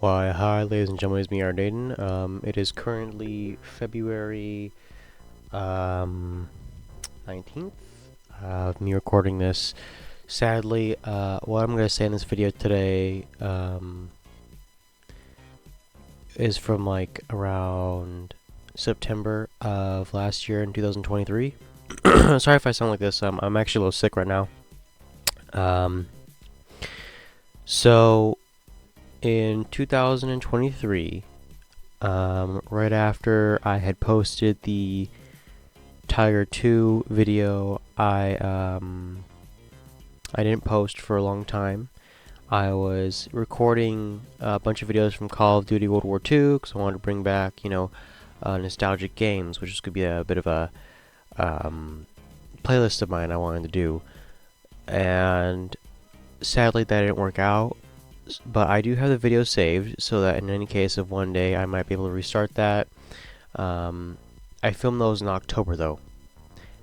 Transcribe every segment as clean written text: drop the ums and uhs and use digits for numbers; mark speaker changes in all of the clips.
Speaker 1: Why, hi, ladies and gentlemen, it's me, Iron-Aidan. It is currently February 19th of me recording this. Sadly, what I'm going to say in this video today is from like around September of last year in 2023. Sorry if I sound like this. I'm actually a little sick right now. Um, so in 2023. Right after I had posted the Tiger 2 video, I didn't post for a long time. I was recording a bunch of videos from Call of Duty World War II because I wanted to bring back, nostalgic games, which is going to be a bit of a playlist of mine I wanted to do. And sadly, that didn't work out. But I do have the video saved so that in any case of one day I might be able to restart that. I filmed those in October though.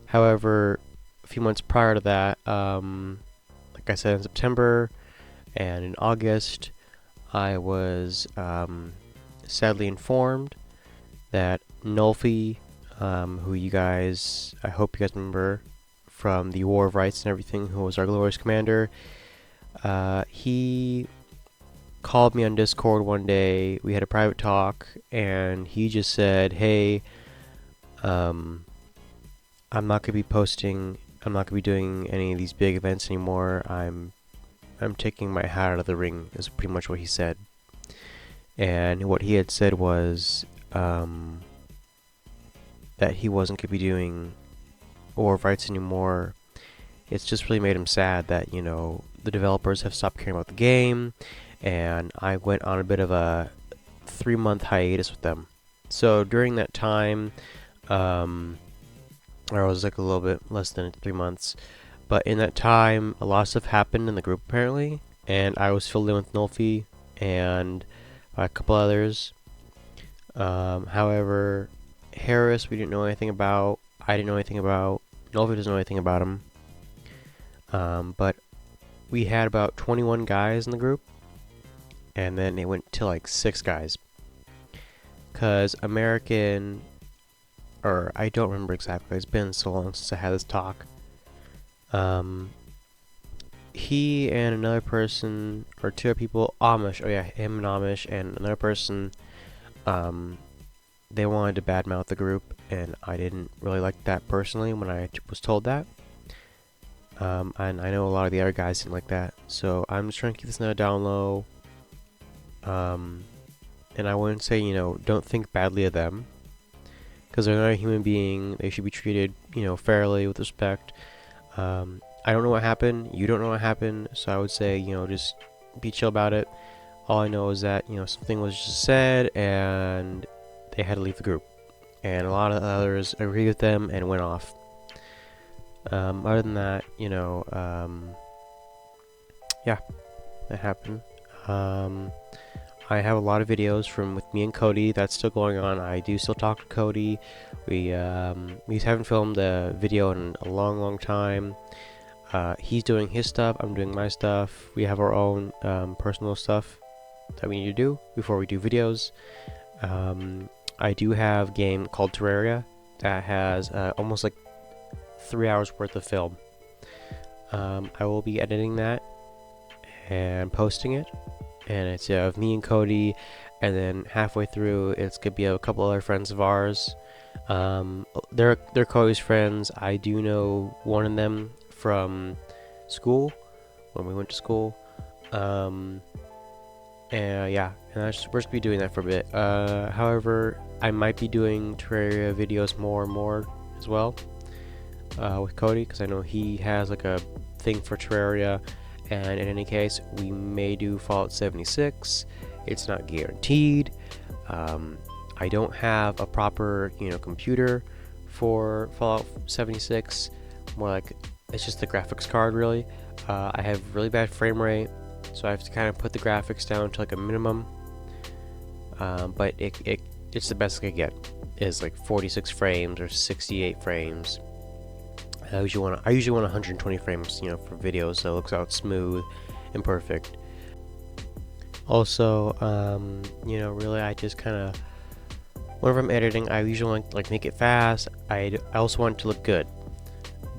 Speaker 1: However, a few months prior to that, like I said, in September and in August, I was sadly informed that Nulfy, who you guys, I hope you guys remember from the War of Rights and everything, who was our glorious commander, he called me on Discord one day. We had a private talk, and he just said, "Hey, I'm not gonna be posting. I'm not gonna be doing any of these big events anymore. I'm taking my hat out of the ring." Is pretty much what he said. And what he had said was that he wasn't gonna be doing War of Rights anymore. It's just really made him sad that the developers have stopped caring about the game. And I went on a bit of a 3-month hiatus with them. So during that time, or it was like a little bit less than 3 months, but in that time, a lot of stuff happened in the group apparently, and I was filled in with Nulfy and a couple others. However, Harris, we didn't know anything about. I didn't know anything about. Nulfy doesn't know anything about him. But we had about 21 guys in the group. And then it went to like 6 guys. Because American, or I don't remember exactly, it's been so long since I had this talk. He and another person, or 2 other people, Amish, oh yeah, him and Amish, and another person, they wanted to badmouth the group, and I didn't really like that personally when I was told that. And I know a lot of the other guys didn't like that, so I'm just trying to keep this down low. And I wouldn't say, don't think badly of them, because they're not a human being. They should be treated, fairly, with respect. I don't know what happened. You don't know what happened. So I would say, just be chill about it. All I know is that, something was just said, and they had to leave the group. And a lot of others agreed with them and went off. Other than that, yeah, that happened. I have a lot of videos with me and Cody that's still going on. I do still talk to Cody. We haven't filmed a video in a long time. He's doing his stuff, I'm doing my stuff. We have our own personal stuff that we need to do before we do videos. I do have a game called Terraria that has almost like 3 hours worth of film. I will be editing that and posting it. And it's of me and Cody, and then halfway through it's gonna be a couple other friends of ours. They're Cody's friends. I do know one of them from school, when we went to school. And yeah, and we're just gonna be doing that for a bit. However, I might be doing Terraria videos more and more as well with Cody, because I know he has like a thing for Terraria. And in any case, we may do Fallout 76. It's not guaranteed. I don't have a proper, computer for Fallout 76. More like it's just the graphics card, really. I have really bad frame rate, so I have to kind of put the graphics down to like a minimum. But it's the best I could get. Is like 46 frames or 68 frames. I usually want 120 frames, for videos, so it looks out smooth and perfect. Also, you know, really, I just kind of, whenever I'm editing, I usually want to, like, make it fast. I also want it to look good.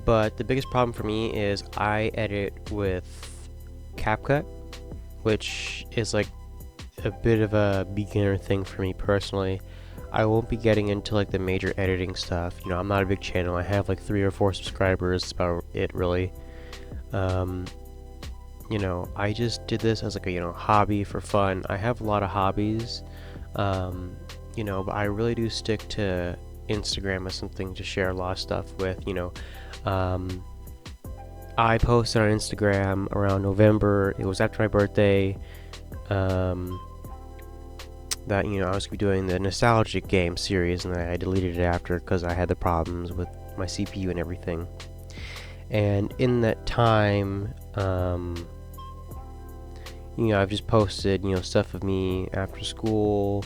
Speaker 1: But the biggest problem for me is I edit with CapCut, which is like a bit of a beginner thing for me personally. I won't be getting into like the major editing stuff. You know, I'm not a big channel. I have like 3 or 4 subscribers. That's about it, really. You know, I just did this as like a, you know, hobby for fun. I have a lot of hobbies, you know, but I really do stick to Instagram as something to share a lot of stuff with. You know, I posted on Instagram around November. It was after my birthday. That, you know, I was going to be doing the nostalgic game series, and I deleted it after because I had the problems with my CPU and everything. And in that time, you know, I've just posted, you know, stuff of me after school,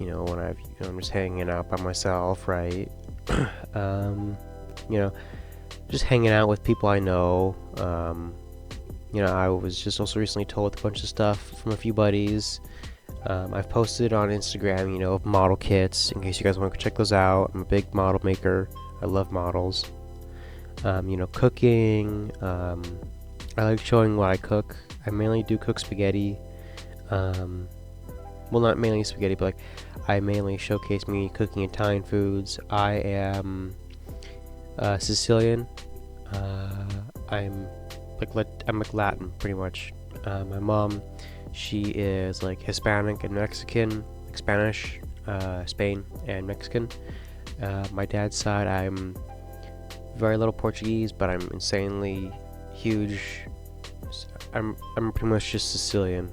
Speaker 1: you know, when you know, I'm just hanging out by myself, right? You know, just hanging out with people I know. You know, I was just also recently told a bunch of stuff from a few buddies. I've posted on Instagram, you know, model kits in case you guys want to check those out. I'm a big model maker. I love models. You know, cooking. I like showing what I cook. I mainly do cook spaghetti. Well, not mainly spaghetti, but like I mainly showcase me cooking Italian foods. I am Sicilian. I'm like Latin, pretty much. My mom, she is like Hispanic and Mexican, like Spanish, Spain and Mexican. My dad's side, I'm very little Portuguese, but I'm insanely huge. I'm pretty much just Sicilian.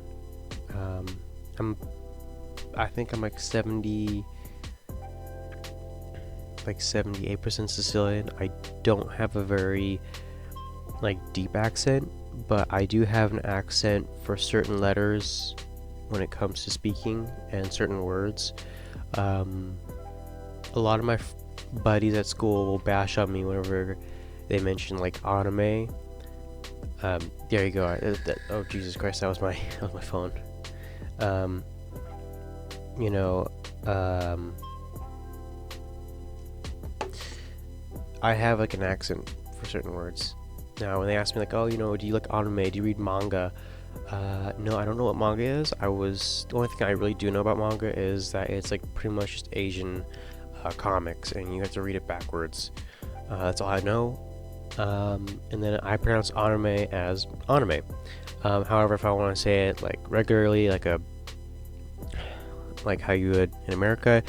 Speaker 1: I think I'm like 78% Sicilian. I don't have a very like deep accent, but I do have an accent for certain letters when it comes to speaking and certain words. A lot of my buddies at school will bash on me whenever they mention like anime. There you go. Oh Jesus Christ, that was my phone. You know, I have like an accent for certain words. Now, when they ask me like, oh, you know, do you like anime? Do you read manga? No, I don't know what manga is. The only thing I really do know about manga is that it's like pretty much just Asian comics, and you have to read it backwards. That's all I know. And then I pronounce anime as anime. However, if I want to say it like regularly, like how you would in America,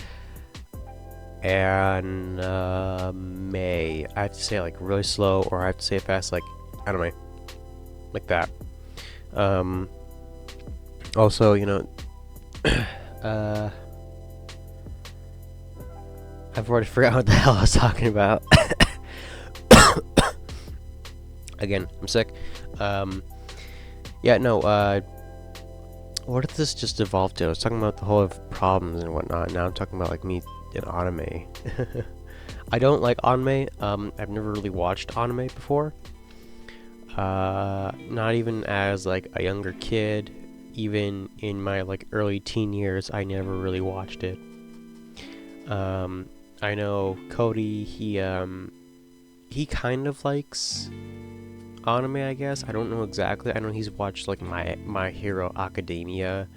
Speaker 1: and I have to say it like really slow, or I have to say it fast, like anime, like that. Also, you know, I've already forgotten what the hell I was talking about. Again, I'm sick. Yeah, no, what did this just evolve to? I was talking about the whole of problems and whatnot. Now I'm talking about like me in anime. I don't like anime. I've never really watched anime before. Not even as like a younger kid. Even in my like early teen years, I never really watched it. I know Cody. He kind of likes anime, I guess. I don't know exactly. I know he's watched like My Hero Academia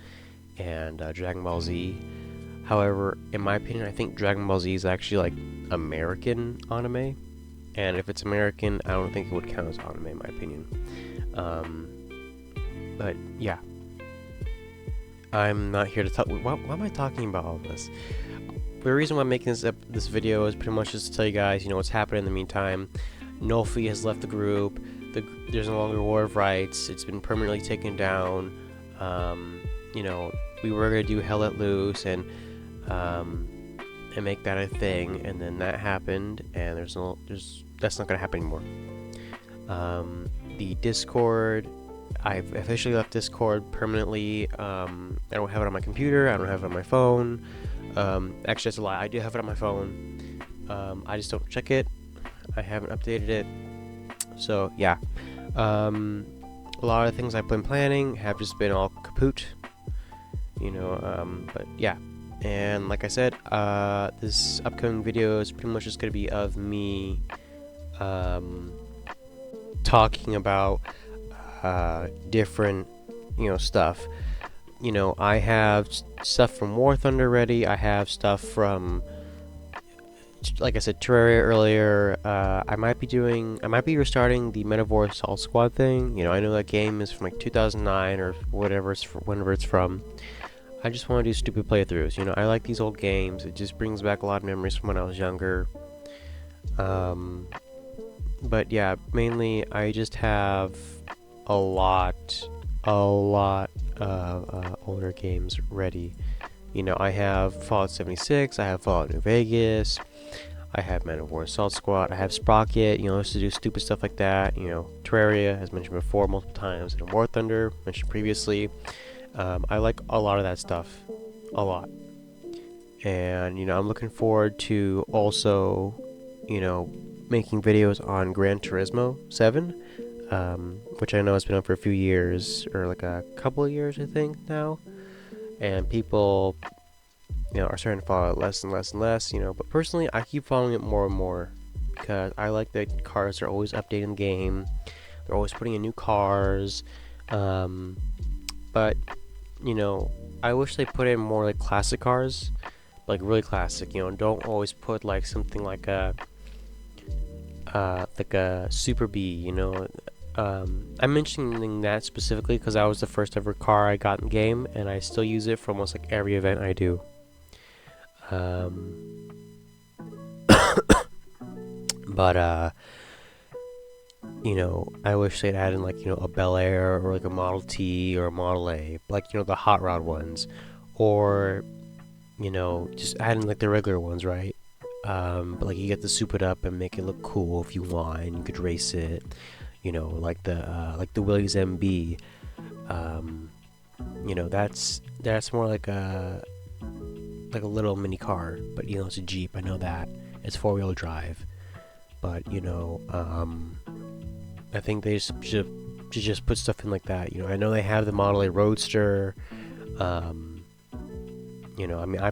Speaker 1: and Dragon Ball Z. However, in my opinion, I think Dragon Ball Z is actually like American anime, and if it's American, I don't think it would count as anime in my opinion. But yeah, I'm not here to talk. Why am I talking about all this? The reason why I'm making this video is pretty much just to tell you guys, you know, what's happened in the meantime. Nolfi has left the group. There's no longer War of Rights. It's been permanently taken down. You know, we were gonna do Hell Let Loose and make that a thing, and then that happened, and that's not gonna happen anymore. The Discord, I've officially left Discord permanently. I don't have it on my computer. I don't have it on my phone. Actually, that's a lie. I do have it on my phone. I just don't check it. I haven't updated it. So yeah, a lot of things I've been planning have just been all kaput. But yeah. And like I said, this upcoming video is pretty much just gonna be of me talking about different stuff. I have stuff from War Thunder ready. I have stuff from, like I said, Terraria earlier. I might be restarting the Men of War Assault Squad thing. I know that game is from like 2009 or whatever whenever it's from. I just want to do stupid playthroughs. I like these old games. It just brings back a lot of memories from when I was younger. But yeah, mainly I just have a lot of older games ready. I have Fallout 76, I have Fallout New Vegas, I have Man of War Assault Squad, I have Sprocket, just to do stupid stuff like that. Terraria, as mentioned before multiple times, and War Thunder, mentioned previously. I like a lot of that stuff, a lot. And, I'm looking forward to also, making videos on Gran Turismo 7, which I know has been up for a few years, or like a couple of years, I think, now. And people, are starting to follow it less and less and less, but personally, I keep following it more and more, because I like that cars are always updating the game, they're always putting in new cars, but, I wish they put in more, like, classic cars, like, really classic, don't always put, like, something like a Super B, I'm mentioning that specifically because that was the first ever car I got in the game, and I still use it for almost, like, every event I do. But, I wish they'd add in, like, a Bel Air, or, like, a Model T, or a Model A, like, the hot rod ones, or, just add in, like, the regular ones, right? But, like, you get to soup it up and make it look cool if you want, and you could race it, like the Willys MB. That's more like a little mini car, but it's a Jeep. I know that it's 4-wheel drive, but I think they should just put stuff in like that. I know they have the Model A Roadster. I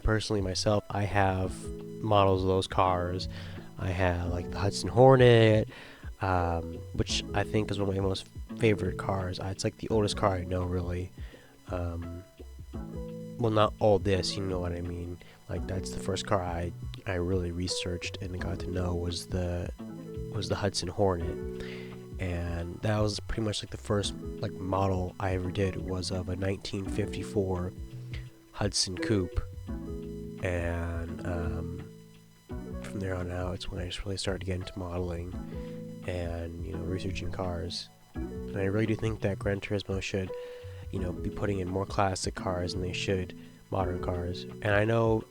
Speaker 1: personally myself, I have models of those cars. I have like the Hudson Hornet, which I think is one of my most favorite cars. It's like the oldest car I know, really. Well, not oldest, you know what I mean. Like, that's the first car I really researched and got to know was the Hudson Hornet, and that was pretty much like the first like model I ever did. Was of a 1954 Hudson Coupe, and from there on out, it's when I just really started to get into modeling and researching cars. And I really do think that Gran Turismo should be putting in more classic cars than they should modern cars. And I know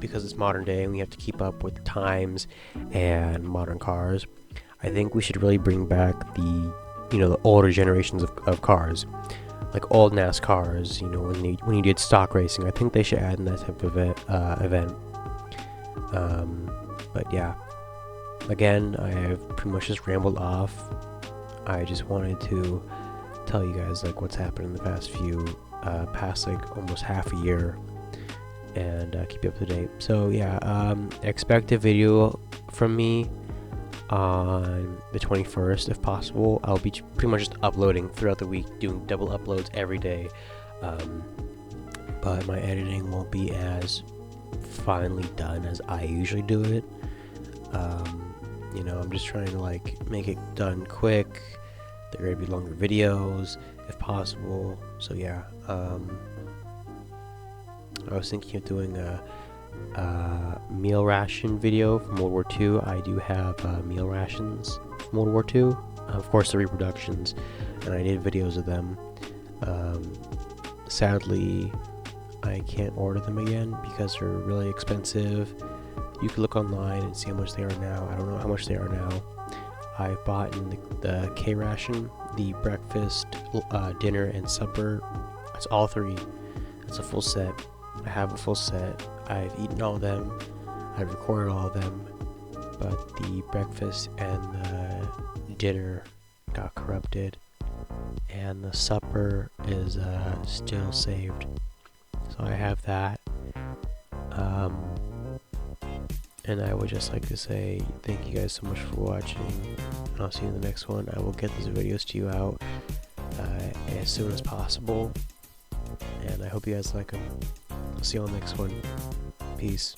Speaker 1: because it's modern day and we have to keep up with the times and modern cars, I think we should really bring back the the older generations of cars, like old NASCARs, when you did stock racing. I think they should add in that type of event. But yeah, again, I have pretty much just rambled off. I just wanted to tell you guys like what's happened in the past like almost half a year, and keep you up to date. So yeah, expect a video from me on the 21st if possible. I'll be pretty much just uploading throughout the week, doing double uploads every day, but my editing won't be as finely done as I usually do it. I'm just trying to like make it done quick. They're gonna be longer videos if possible. So yeah, I was thinking of doing a meal ration video from World War II. I do have meal rations from World War II, of course the reproductions, and I did videos of them. Sadly, I can't order them again because they're really expensive. You can look online and see how much they are now. I don't know how much they are now. I've bought in the K ration, the breakfast, dinner, and supper. It's all three. It's a full set. I have a full set. I've eaten all of them. I've recorded all of them. But the breakfast and the dinner got corrupted. And and the supper is still saved. So I have that. And I would just like to say thank you guys so much for watching, and I'll see you in the next one. I will get these videos to you out as soon as possible, and I hope you guys like them. I'll see you on the next one. Peace.